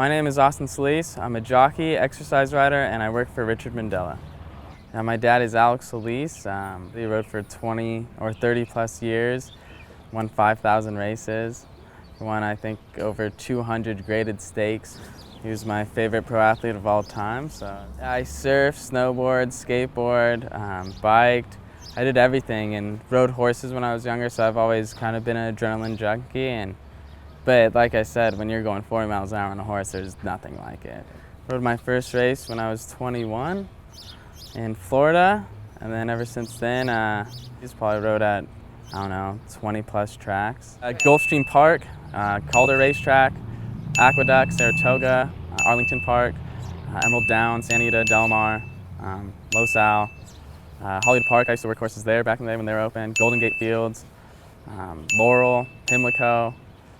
My name is Solis. I'm a jockey, exercise rider, and I work for Richard Mandella. Now, my dad is Solis. He rode for 20 or 30 plus years, won 5,000 races, won I think over 200 graded stakes. He was my favorite pro athlete of all time. So I surfed, snowboard, skateboard, biked. I did everything and rode horses when I was younger, so I've always kind of been an adrenaline junkie. But like I said, when you're going 40 miles an hour on a horse, there's nothing like it. Rode my first race when I was 21 in Florida, and then ever since then, he's probably rode at, I don't know, 20 plus tracks. Gulfstream Park, Calder Racetrack, Aqueduct, Saratoga, Arlington Park, Emerald Downs, Santa Anita, Del Mar, Los Al, Hollywood Park. I used to work horses there back in the day when they were open. Golden Gate Fields, Laurel, Pimlico.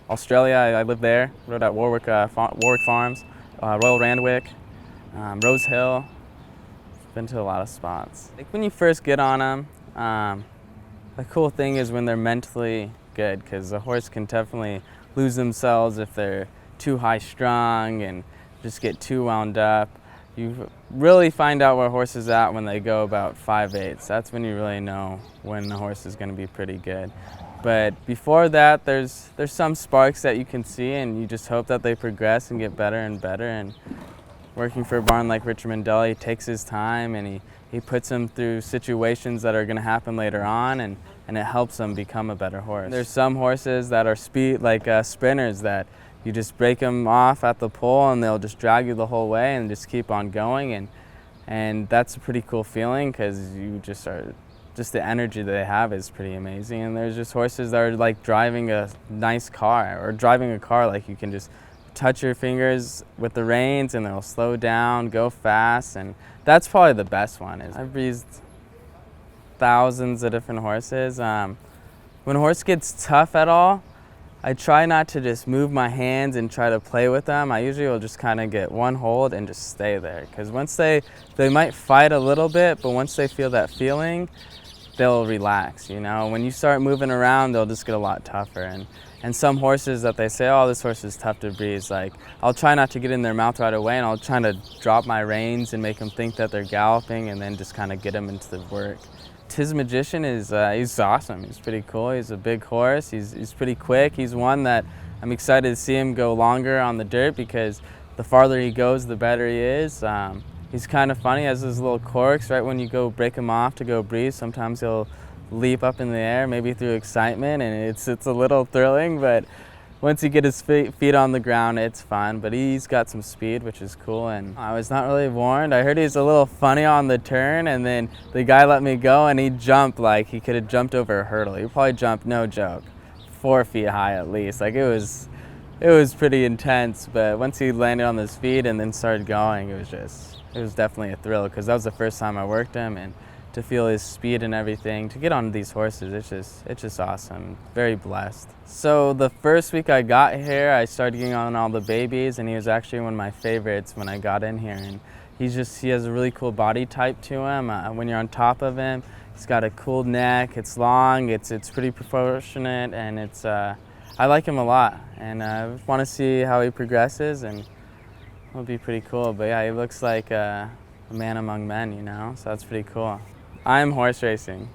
Australia, I lived there, rode at Warwick Farms, Royal Randwick, Rose Hill. Been to a lot of spots. Like when you first get on them, the cool thing is when they're mentally good, because a horse can definitely lose themselves if they're too high strung and just get too wound up. You really find out where a horse is at when they go about 5/8. That's when you really know when the horse is going to be pretty good. But before that, there's some sparks that you can see, and you just hope that they progress and get better and better. And working for a barn like Richard Mandella, he takes his time and he puts them through situations that are going to happen later on, and it helps them become a better horse. There's some horses that are sprinters that you just break them off at the pole and they'll just drag you the whole way and just keep on going, and that's a pretty cool feeling, because you just the energy that they have is pretty amazing. And there's just horses that are like driving a nice car, or driving a car like you can just touch your fingers with the reins and they'll slow down, go fast, and that's probably the best one. I've breezed thousands of different horses. When a horse gets tough at all, I try not to just move my hands and try to play with them. I usually will just kind of get one hold and just stay there, because once they might fight a little bit, but once they feel that feeling, they'll relax. You know, when you start moving around, they'll just get a lot tougher. And some horses that they say, oh, this horse is tough to breeze, like I'll try not to get in their mouth right away, and I'll try to drop my reins and make them think that they're galloping, and then just kind of get them into the work. Tizamagician is he's awesome. He's pretty cool. He's a big horse. He's pretty quick. He's one that I'm excited to see him go longer on the dirt, because the farther he goes, the better he is. He's kind of funny. He has his little quirks. Right when you go break him off to go breeze, sometimes he'll leap up in the air, maybe through excitement, and it's a little thrilling. But once he gets his feet on the ground, it's fun. But he's got some speed, which is cool. And I was not really warned. I heard he's a little funny on the turn, and then the guy let me go, and he jumped like he could have jumped over a hurdle. He probably jumped, no joke, 4 feet high at least. Like it was pretty intense. But once he landed on his feet and then started going, it was definitely a thrill, because that was the first time I worked him, and to feel his speed and everything, to get on these horses, it's just awesome. Very blessed. So the first week I got here, I started getting on all the babies, and he was actually one of my favorites when I got in here. And he has a really cool body type to him. When you're on top of him, he's got a cool neck. It's long. It's pretty proportionate, and I like him a lot. And I want to see how he progresses, and it'll be pretty cool. But yeah, he looks like a man among men, you know, so that's pretty cool. I'm horse racing.